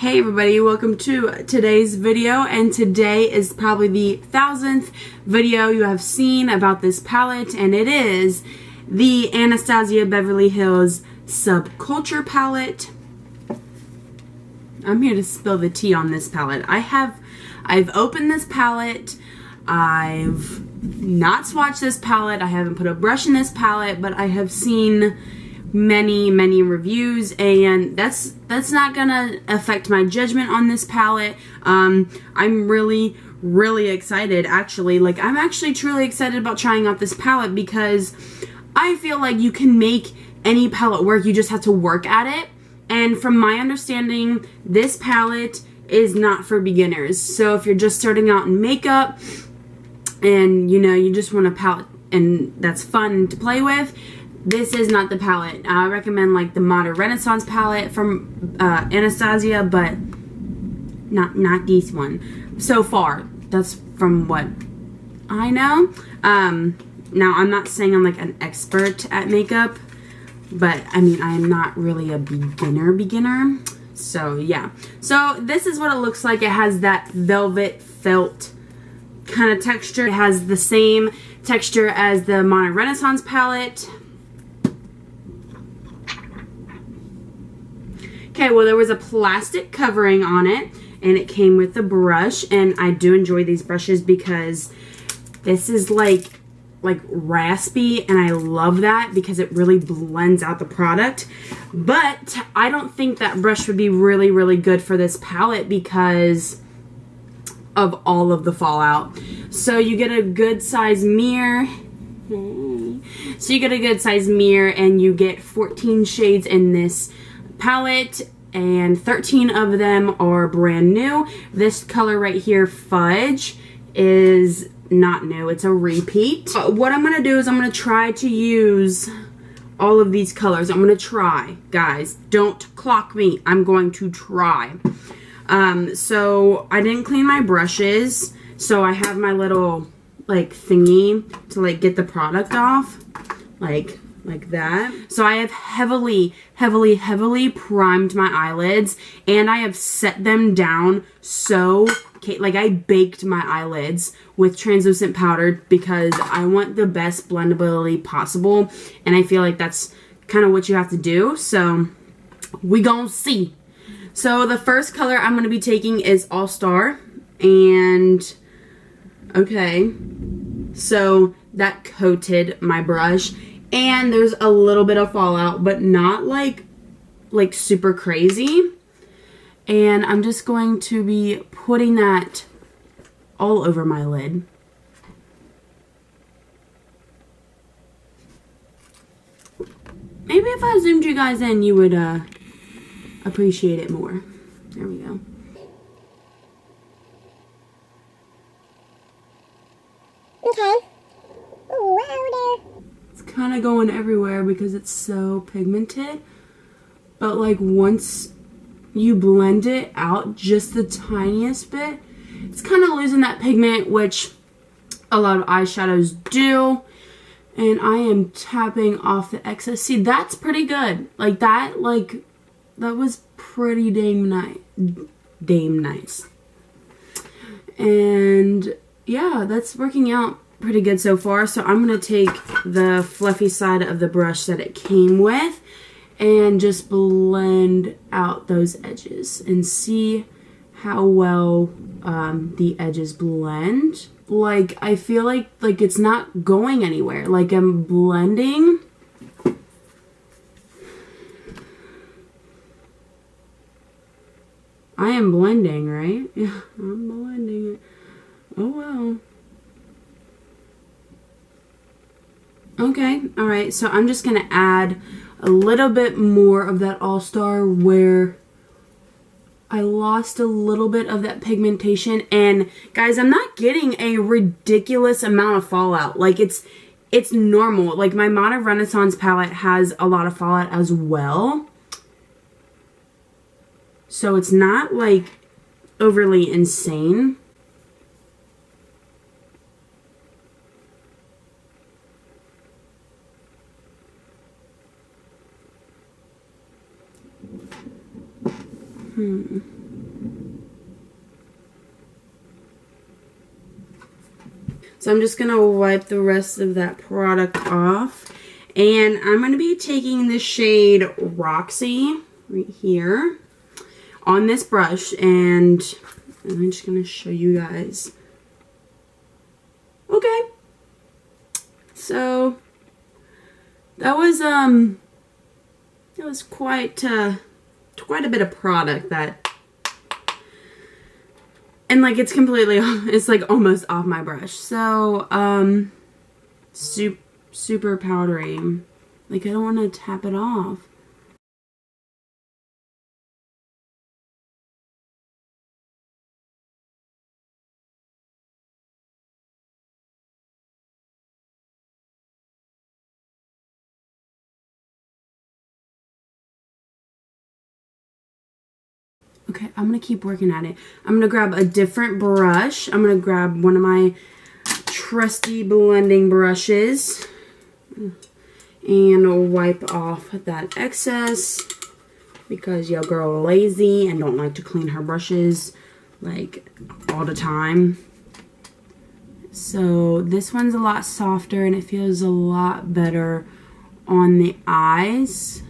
Hey everybody, welcome to today's video, and today is probably the 1000th video you have seen about this palette, and it is the Anastasia Beverly Hills Subculture palette. I'm here to spill the tea on this palette. I've opened this palette. I've not swatched this palette. I haven't put a brush in this palette, but I have seen many reviews, and that's not gonna affect my judgment on this palette. I'm really excited, actually. I'm actually truly excited about trying out this palette because I feel like you can make any palette work. You just have to work at it. And from my understanding, this palette is not for beginners. So if you're just starting out in makeup and you just want a palette and that's fun to play with, this is not the palette. I recommend the Modern Renaissance palette from Anastasia, but not this one. So far, that's from what I know. Now, I'm not saying I'm an expert at makeup, but I mean, I am not really a beginner. So yeah. So this is what it looks like. It has that velvet felt kind of texture. It has the same texture as the Modern Renaissance palette. Okay, well, there was a plastic covering on it, and it came with a brush, and I do enjoy these brushes because this is like raspy, and I love that because it really blends out the product. But I don't think that brush would be really good for this palette because of all of the fallout. So you get a good size mirror. So you get a good size mirror, and you get 14 shades in this palette, and 13 of them are brand new. This color right here, Fudge, is not new. It's a repeat. What I'm going to do is I'm going to try to use all of these colors. I'm going to try. Guys, don't clock me. I'm going to try. So I didn't clean my brushes, so I have my little thingy to get the product off, like that. So I have heavily primed my eyelids, and I have set them down so, I baked my eyelids with translucent powder because I want the best blendability possible, and I feel like that's kind of what you have to do. So we gonna see. So the first color I'm gonna be taking is All Star, and okay, so that coated my brush. And there's a little bit of fallout, but not like super crazy. And I'm just going to be putting that all over my lid. Maybe if I zoomed you guys in, you would appreciate it more. There we go. Okay. Kind of going everywhere because it's so pigmented, but once you blend it out just the tiniest bit, it's kind of losing that pigment, which a lot of eyeshadows do. And I am tapping off the excess. See, that's pretty good. That was pretty damn nice. And yeah, that's working out pretty good so far. So I'm going to take the fluffy side of the brush that it came with and just blend out those edges and see how well the edges blend. I feel like it's not going anywhere. I'm blending. I am blending, right? Yeah, I'm blending it. Oh well. Okay, alright, so I'm just going to add a little bit more of that All Star where I lost a little bit of that pigmentation. And guys, I'm not getting a ridiculous amount of fallout. It's normal. My Modern Renaissance palette has a lot of fallout as well. So it's not overly insane. So I'm just going to wipe the rest of that product off. And I'm going to be taking the shade Roxy right here on this brush. And I'm just going to show you guys. Okay. So that was quite a bit of product that, and like it's completely, it's like almost off my brush. So super powdery. Like I don't want to tap it off. Okay, I'm going to keep working at it. I'm going to grab a different brush. I'm going to grab one of my trusty blending brushes and wipe off that excess because your girl lazy and don't like to clean her brushes like all the time. So this one's a lot softer and it feels a lot better on the eyes.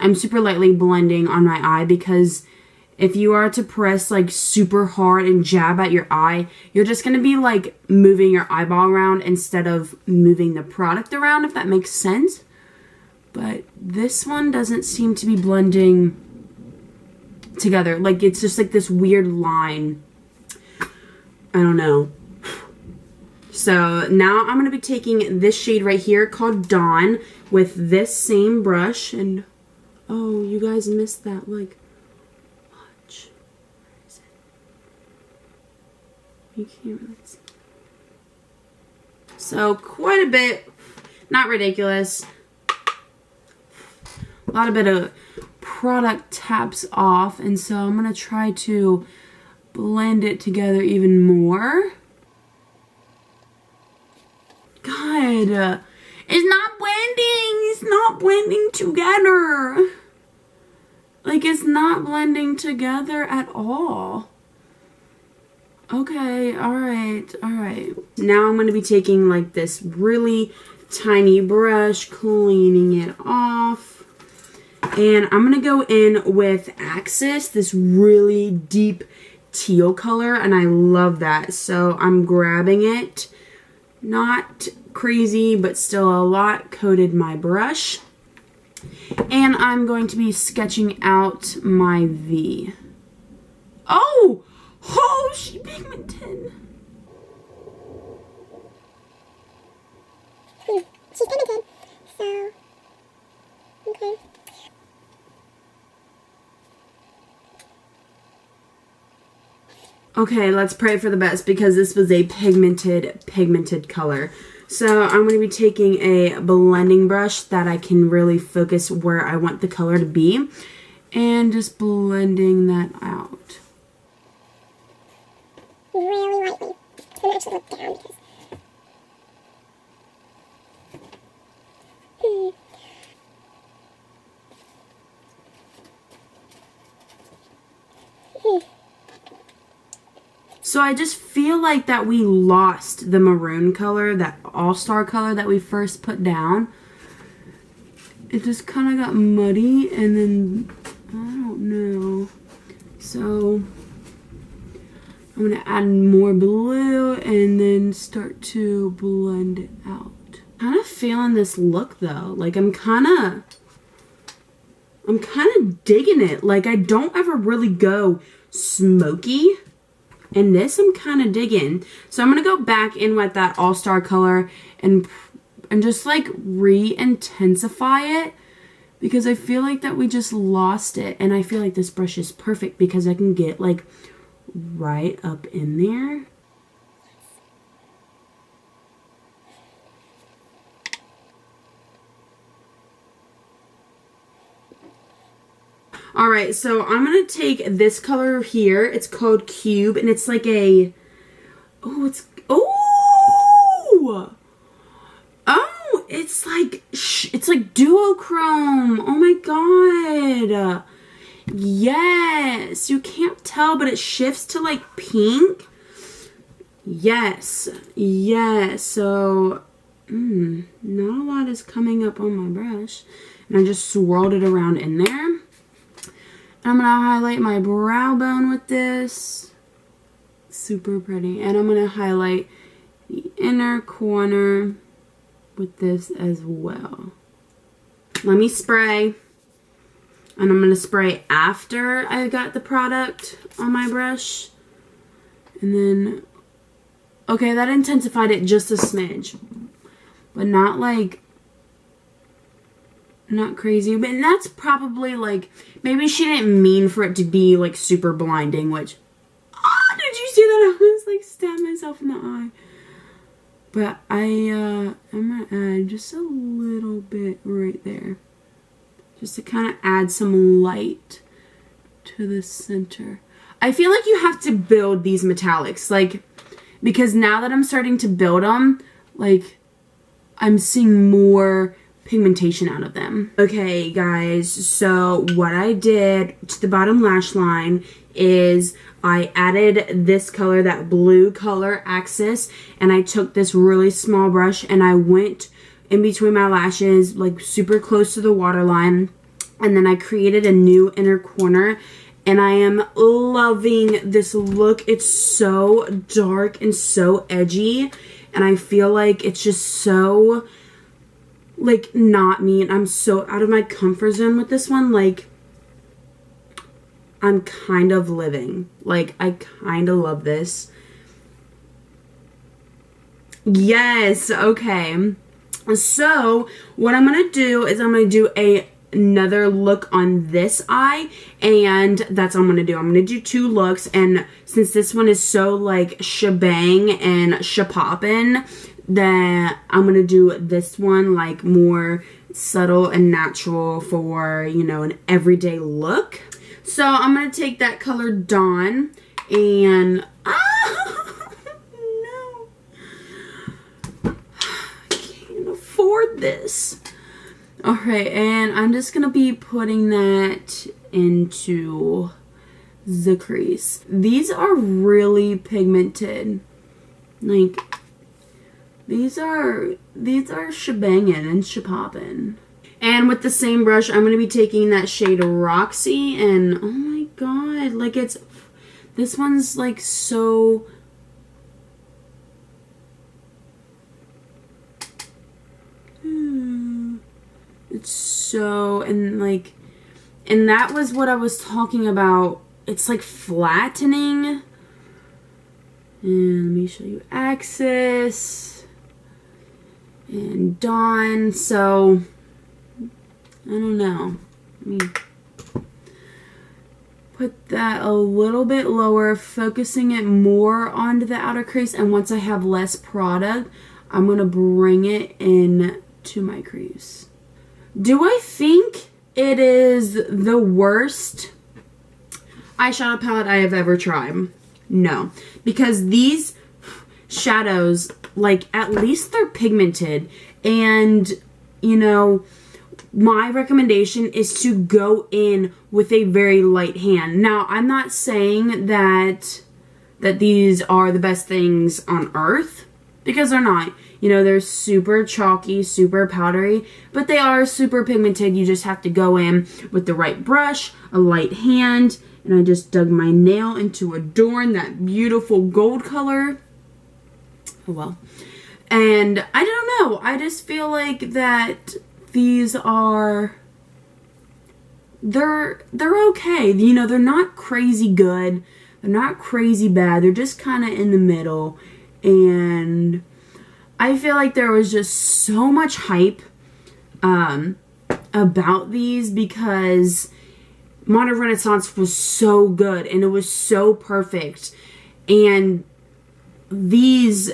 I'm super lightly blending on my eye because if you are to press like super hard and jab at your eye, you're just going to be like moving your eyeball around instead of moving the product around, if that makes sense. But this one doesn't seem to be blending together. Like it's just like this weird line. I don't know. So now I'm going to be taking this shade right here called Dawn with this same brush. And oh, you guys missed that. Like, you can't really see. So quite a bit, not ridiculous. A lot of bit of product taps off, and so I'm gonna try to blend it together even more. God, it's not blending. It's not blending together. Like it's not blending together at all. Okay, alright. Now I'm going to be taking like this really tiny brush, cleaning it off. And I'm going to go in with Axis, this really deep teal color, and I love that. So I'm grabbing it, not crazy, but still a lot, coated my brush. And I'm going to be sketching out my V. Oh! Oh, she pigmented. She's pigmented, so, okay. Okay, let's pray for the best because this was a pigmented color. So I'm going to be taking a blending brush that I can really focus where I want the color to be and just blending that out. Really lightly. I'm going to actually look down because... So I just feel like that we lost the maroon color, that all-star color that we first put down. It just kind of got muddy and then, I don't know. So I'm going to add more blue and then start to blend it out. Kind of feeling this look though. Like I'm kind of digging it. Like I don't ever really go smoky. And this I'm kind of digging. So I'm going to go back in with that all-star color and just like re-intensify it. Because I feel like that we just lost it. And I feel like this brush is perfect because I can get like right up in there. Alright, so I'm going to take this color here. It's called Cube, and it's like a... Oh, it's... Oh! Oh, it's like duochrome. Oh my god. Yes. You can't tell, but it shifts to like pink. Yes. Yes. So, not a lot is coming up on my brush. And I just swirled it around in there. And I'm going to highlight my brow bone with this. Super pretty. And I'm going to highlight the inner corner with this as well. Let me spray. And I'm going to spray after I got the product on my brush. And then, okay, that intensified it just a smidge. But not like, not crazy. But that's probably like, maybe she didn't mean for it to be like super blinding, which, did you see that? I almost like stabbed myself in the eye. But I'm going to add just a little bit right there. Just to kind of add some light to the center. I feel like you have to build these metallics. Like, because now that I'm starting to build them, like, I'm seeing more pigmentation out of them. Okay, guys. So, what I did to the bottom lash line is I added this color, that blue color Axis, and I took this really small brush and I went in between my lashes, like super close to the waterline, and then I created a new inner corner, and I am loving this look. It's so dark and so edgy, and I feel like it's just so, like, not me, and I'm so out of my comfort zone with this one. Like, I'm kind of living. Like, I kind of love this. Yes, okay. So, what I'm going to do is I'm going to do another look on this eye, and that's what I'm going to do. I'm going to do 2 looks, and since this one is so, like, shebang and shapoppin', then I'm going to do this one, like, more subtle and natural for, you know, an everyday look. So, I'm going to take that color Dawn, and... no. I can't afford this. Alright, and I'm just going to be putting that into the crease. These are really pigmented. Like, these are shebangin' and shapoppin'. And with the same brush, I'm going to be taking that shade Roxy, and oh my god, like this one's like so... It's so, and that was what I was talking about. It's like flattening. And let me show you Axis and Dawn. So, I don't know. Let me put that a little bit lower, focusing it more onto the outer crease. And once I have less product, I'm going to bring it in to my crease. Do I think it is the worst eyeshadow palette I have ever tried? No. Because these shadows, like, at least they're pigmented. And, you know, my recommendation is to go in with a very light hand. Now, I'm not saying that these are the best things on earth, because they're not. You know, they're super chalky, super powdery, but they are super pigmented. You just have to go in with the right brush, a light hand, and I just dug my nail into adorn that beautiful gold color. Oh well. And I don't know, I just feel like that these are, they're okay. You know, they're not crazy good, they're not crazy bad, they're just kind of in the middle. And I feel like there was just so much hype about these because Modern Renaissance was so good and it was so perfect. And these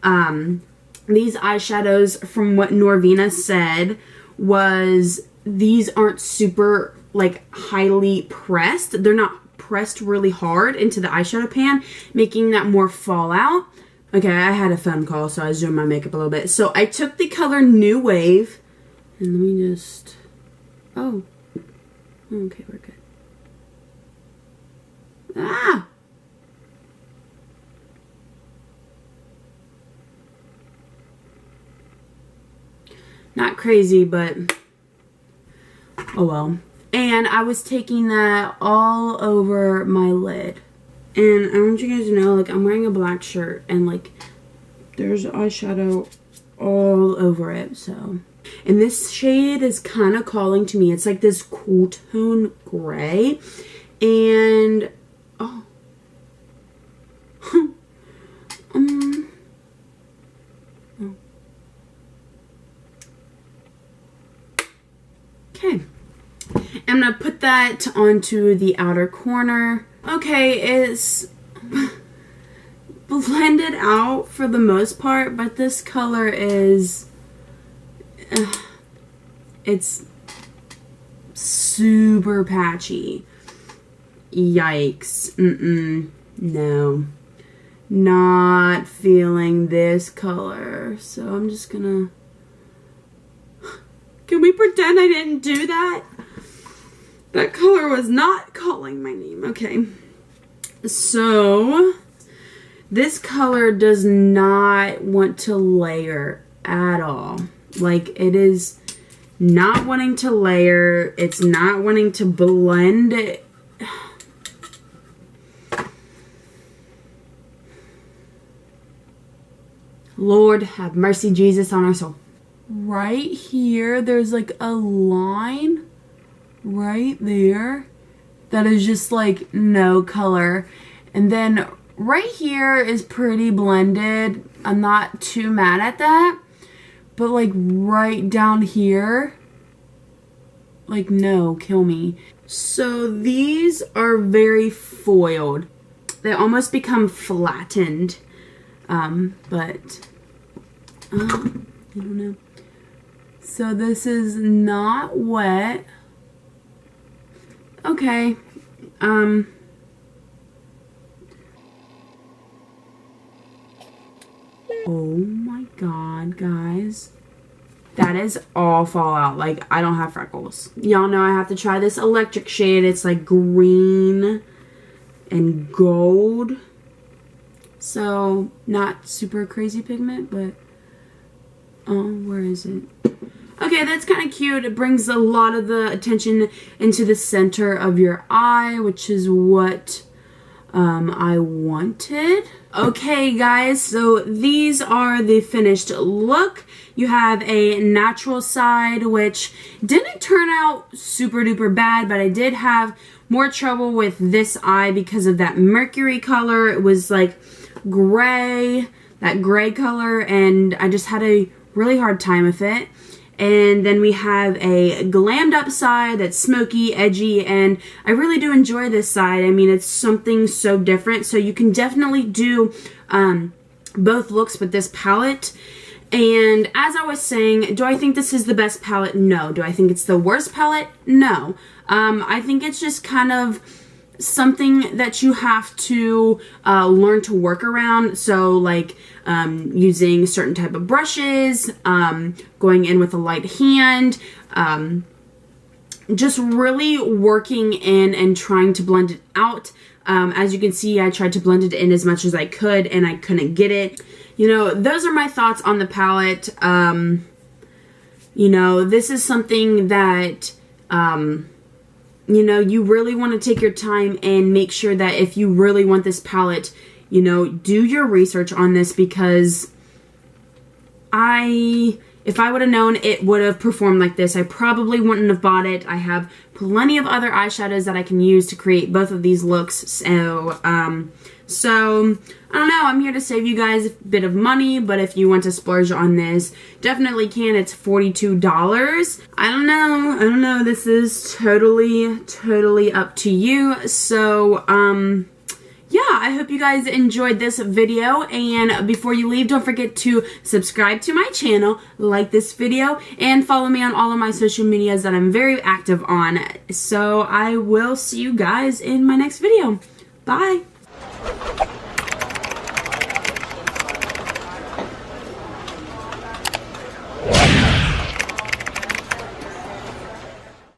eyeshadows, from what Norvina said, was these aren't super, like, highly pressed. They're not pressed really hard into the eyeshadow pan, making that more fallout. Okay, I had a phone call, so I zoomed my makeup a little bit. So I took the color New Wave, and let me just, oh, okay, we're good. Not crazy, but oh well. And I was taking that all over my lid. And I want you guys to know, like, I'm wearing a black shirt and, like, there's eyeshadow all over it, so. And this shade is kind of calling to me. It's like this cool tone gray. And, oh. Oh. Okay. I'm going to put that onto the outer corner. Okay, it's blended out for the most part, but this color is, it's super patchy. Yikes. No. Not feeling this color. So I'm just gonna, can we pretend I didn't do that? That color was not calling my name. Okay. So, this color does not want to layer at all. Like, it is not wanting to layer. It's not wanting to blend. Lord, have mercy, Jesus, on our soul. Right here, there's like a line right there that is just like no color, and then right here is pretty blended. I'm not too mad at that, but like right down here, like no, kill me. So these are very foiled. They almost become flattened, but I don't know. So this is not wet. Okay, oh my god, guys. That is all fallout. Like, I don't have freckles. Y'all know I have to try this electric shade. It's like green and gold. So, not super crazy pigment, but, oh, where is it? Okay, that's kind of cute. It brings a lot of the attention into the center of your eye, which is what I wanted. Okay, guys, so these are the finished look. You have a natural side, which didn't turn out super duper bad, but I did have more trouble with this eye because of that mercury color. It was like gray, that gray color, and I just had a really hard time with it. And then we have a glammed up side that's smoky, edgy, and I really do enjoy this side. I mean, it's something so different. So you can definitely do both looks with this palette. And as I was saying, do I think this is the best palette? No. Do I think it's the worst palette? No. I think it's just kind of something that you have to learn to work around. So like using certain type of brushes, going in with a light hand, just really working in and trying to blend it out. As you can see, I tried to blend it in as much as I could and I couldn't get it. You know, those are my thoughts on the palette. You know, this is something that you know, you really want to take your time and make sure that if you really want this palette, you know, do your research on this, because if I would have known it would have performed like this, I probably wouldn't have bought it. I have plenty of other eyeshadows that I can use to create both of these looks. So, I don't know. I'm here to save you guys a bit of money, but if you want to splurge on this, definitely can. It's $42. I don't know. This is totally up to you. So, yeah, I hope you guys enjoyed this video, and before you leave, don't forget to subscribe to my channel, like this video, and follow me on all of my social medias that I'm very active on. So I will see you guys in my next video. Bye!